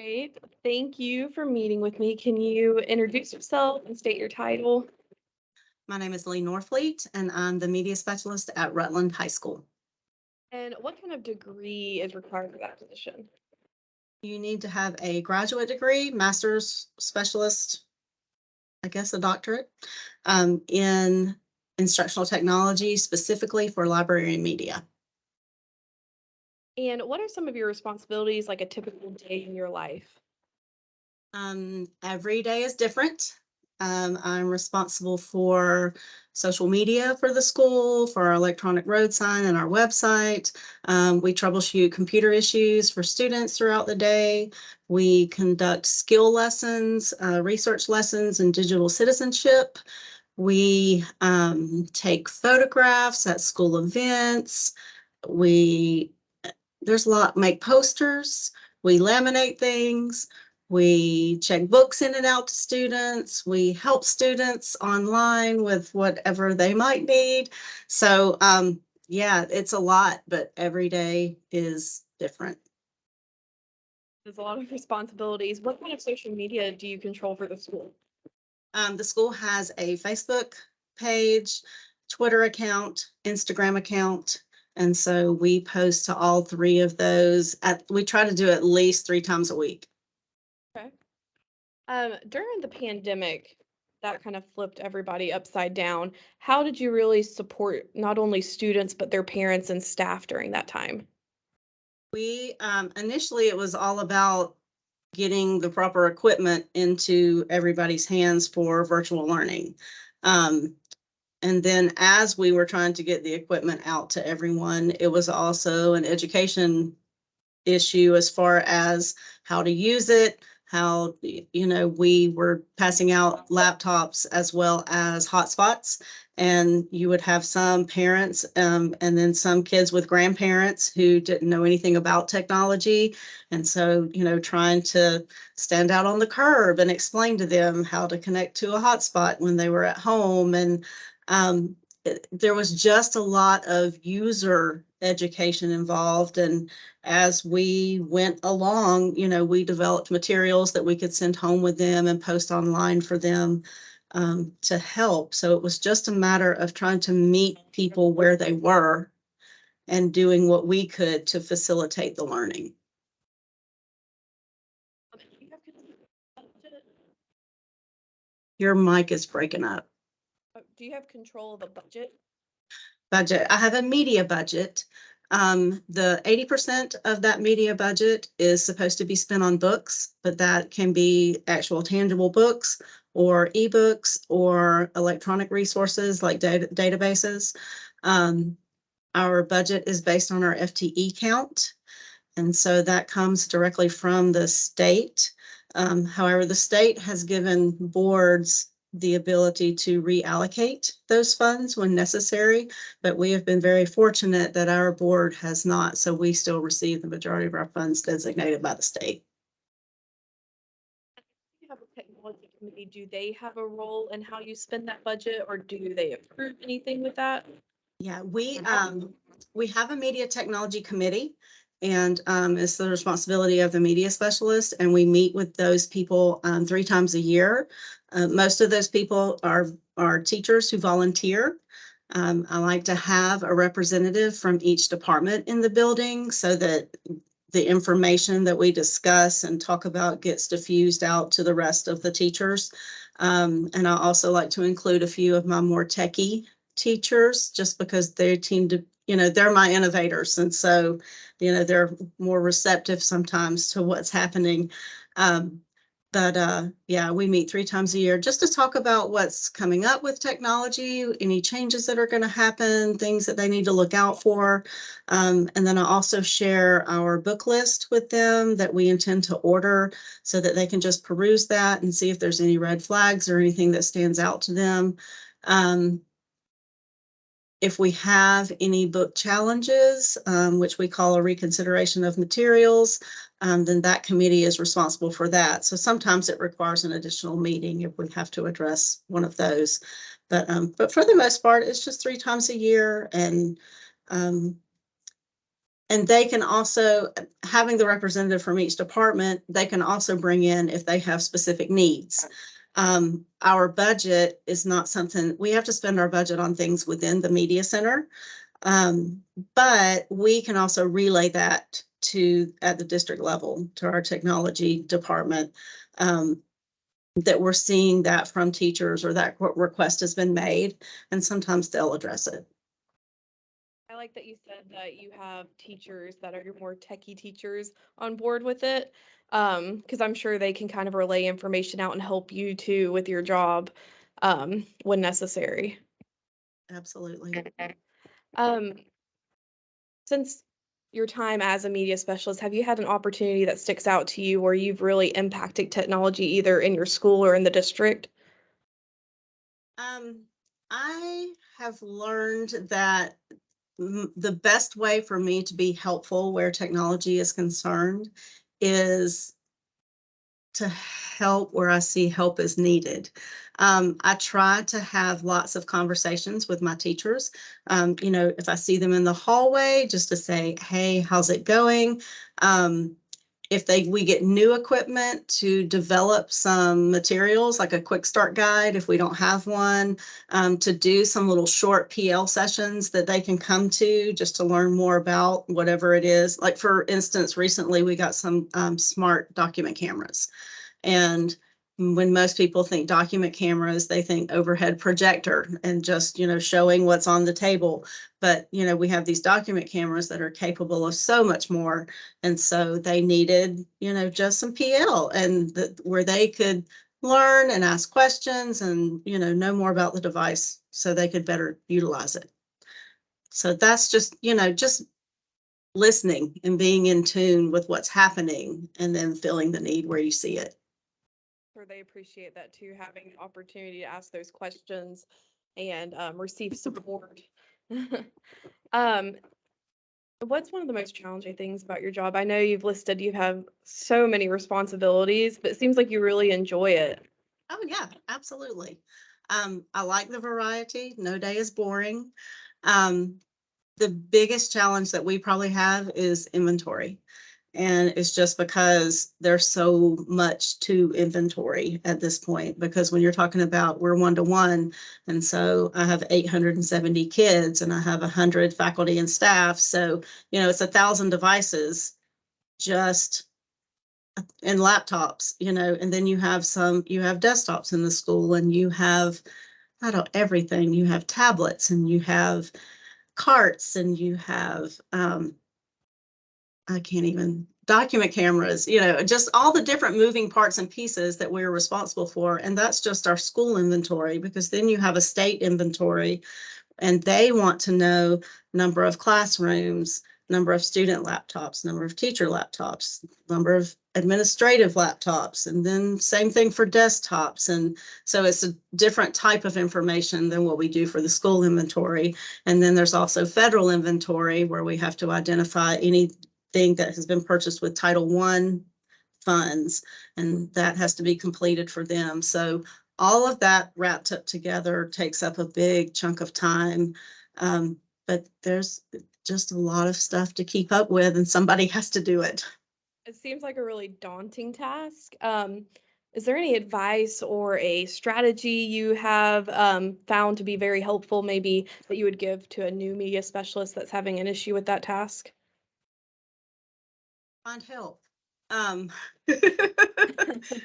Great. Thank you for meeting with me. Can you introduce yourself and state your title? My name is Lee Norfleet, and I'm the media specialist at Rutland High School. And what kind of degree is required for that position? You need to have a graduate degree, master's specialist, I guess a doctorate, in instructional technology, specifically for library and media. And what are some of your responsibilities, like a typical day in your life? Every day is different. I'm responsible for social media for the school, for our electronic road sign and our website. We troubleshoot computer issues for students throughout the day. We conduct skill lessons, research lessons, and digital citizenship. We take photographs at school events. We there's a lot, make posters, we laminate things, we check books in and out to students, we help students online with whatever they might need. So yeah, it's a lot, but every day is different. There's a lot of responsibilities. What kind of social media do you control for the school? The school has a Facebook page, Twitter account, Instagram account. And so we post to all three of those. We try to do at least 3 times a week. Okay. During the pandemic, that kind of flipped everybody upside down. How did you really support not only students, but their parents and staff during that time? We initially it was all about getting the proper equipment into everybody's hands for virtual learning. Um, and then as we were trying to get the equipment out to everyone, it was also an education issue as far as how to use it, how, we were passing out laptops as well as hotspots. And you would have some parents and then some kids with grandparents who didn't know anything about technology. And so, trying to stand out on the curb and explain to them how to connect to a hotspot when they were at home. And there was just a lot of user education involved. And as we went along, we developed materials that we could send home with them and post online for them to help. So it was just a matter of trying to meet people where they were and doing what we could to facilitate the learning. Do you have budget? Your mic is breaking up. Do you have control of the budget? Budget. I have a media budget. The 80% of that media budget is supposed to be spent on books, but that can be actual tangible books or ebooks or electronic resources like databases. Um, our budget is based on our FTE count, and so that comes directly from the state. However, the state has given boards the ability to reallocate those funds when necessary, but we have been very fortunate that our board has not, so we still receive the majority of our funds designated by the state. You have a technology committee. Do they have a role in how you spend that budget, or do they approve anything with that? Yeah, we have a media technology committee, and it's the responsibility of the media specialist, and we meet with those people 3 times a year. Most of those people are teachers who volunteer. I like to have a representative from each department in the building so that the information that we discuss and talk about gets diffused out to the rest of the teachers. And I also like to include a few of my more techie teachers just because they seem to, they're my innovators. And so, they're more receptive sometimes to what's happening. But yeah, we meet 3 times a year just to talk about what's coming up with technology, any changes that are going to happen, things that they need to look out for. And then I also share our book list with them that we intend to order so that they can just peruse that and see if there's any red flags or anything that stands out to them. Um, if we have any book challenges, which we call a reconsideration of materials, then that committee is responsible for that. So sometimes it requires an additional meeting if we have to address one of those. But for the most part, it's just 3 times a year. And And they can also, having the representative from each department, they can also bring in if they have specific needs. Our budget is not something, we have to spend our budget on things within the media center. But we can also relay that to at the district level to our technology department, that we're seeing that from teachers or that request has been made, and sometimes they'll address it. I like that you said that you have teachers that are your more techie teachers on board with it. Because I'm sure they can kind of relay information out and help you too with your job, when necessary. Absolutely. Um, since your time as a media specialist, have you had an opportunity that sticks out to you where you've really impacted technology either in your school or in the district? I have learned that the best way for me to be helpful where technology is concerned is to help where I see help is needed. I try to have lots of conversations with my teachers. If I see them in the hallway, just to say, "Hey, how's it going?" If we get new equipment, to develop some materials like a quick start guide if we don't have one, to do some little short PL sessions that they can come to just to learn more about whatever it is. Like, for instance, recently we got some smart document cameras. And when most people think document cameras, they think overhead projector and just, showing what's on the table. But, we have these document cameras that are capable of so much more. And so they needed, just some PL and where they could learn and ask questions and, know more about the device so they could better utilize it. So that's just listening and being in tune with what's happening and then filling the need where you see it. Sure, they appreciate that too, having the opportunity to ask those questions and receive support. um, what's one of the most challenging things about your job? I know you've listed you have so many responsibilities, but it seems like you really enjoy it. Oh, yeah, absolutely. I like the variety. No day is boring. Um, the biggest challenge that we probably have is inventory. And it's just because there's so much to inventory at this point, because when you're talking about we're 1-to-1, and so I have 870 kids and I have 100 faculty and staff. So, it's 1,000 devices just in laptops, and then you have desktops in the school, and you have, I don't, everything. You have tablets and you have carts and you have, I can't even, document cameras, just all the different moving parts and pieces that we're responsible for. And that's just our school inventory, because then you have a state inventory, and they want to know number of classrooms, number of student laptops, number of teacher laptops, number of administrative laptops, and then same thing for desktops. And so it's a different type of information than what we do for the school inventory. And then there's also federal inventory, where we have to identify anything that has been purchased with Title I funds, and that has to be completed for them. So all of that wrapped up together takes up a big chunk of time. But there's just a lot of stuff to keep up with, and somebody has to do it. It seems like a really daunting task. Is there any advice or a strategy you have found to be very helpful, maybe that you would give to a new media specialist that's having an issue with that task? Find help. Um, and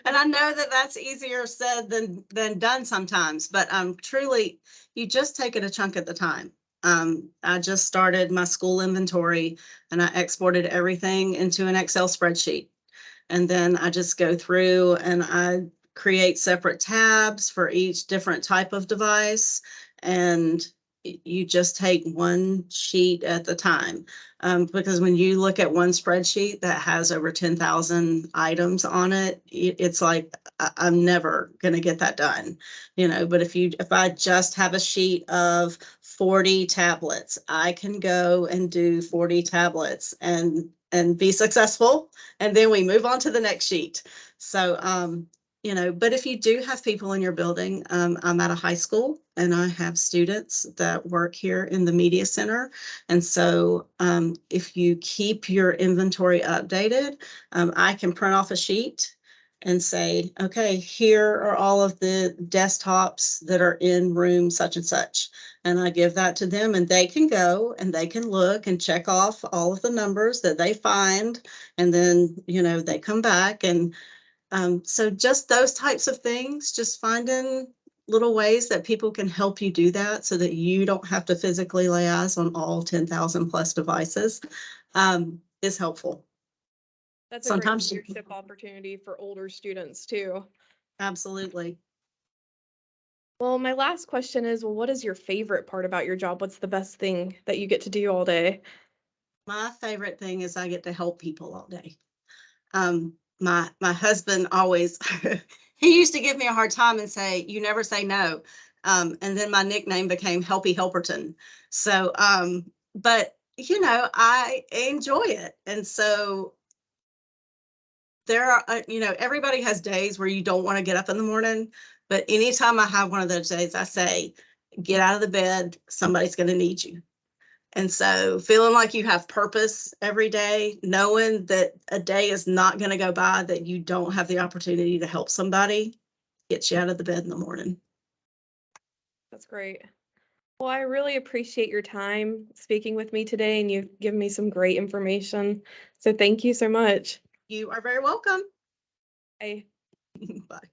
I know that that's easier said than done sometimes, but truly, you just take it a chunk at the time. I just started my school inventory, and I exported everything into an Excel spreadsheet. And then I just go through and I create separate tabs for each different type of device. And you just take one sheet at a time. Because when you look at one spreadsheet that has over 10,000 items on it, it's like, I'm never going to get that done, but if I just have a sheet of 40 tablets, I can go and do 40 tablets and be successful, and then we move on to the next sheet. So But if you do have people in your building, I'm at a high school and I have students that work here in the media center. And so if you keep your inventory updated, I can print off a sheet and say, okay, here are all of the desktops that are in room such and such. And I give that to them and they can go and they can look and check off all of the numbers that they find. And then, they come back and so just those types of things, just finding little ways that people can help you do that so that you don't have to physically lay eyes on all 10,000 plus devices is helpful. That's a great Sometimes, leadership opportunity for older students too. absolutely. Well, my last question is, well, what is your favorite part about your job? What's the best thing that you get to do all day? My favorite thing is I get to help people all day. My husband always he used to give me a hard time and say, "You never say no." And then my nickname became Helpy Helperton. So, but I enjoy it, and so there are, everybody has days where you don't want to get up in the morning, but anytime I have one of those days, I say, "Get out of the bed. Somebody's going to need you." And so feeling like you have purpose every day, knowing that a day is not going to go by that you don't have the opportunity to help somebody, gets you out of the bed in the morning. That's great. Well, I really appreciate your time speaking with me today, and you've given me some great information. So thank you so much. You are very welcome. Bye. Bye.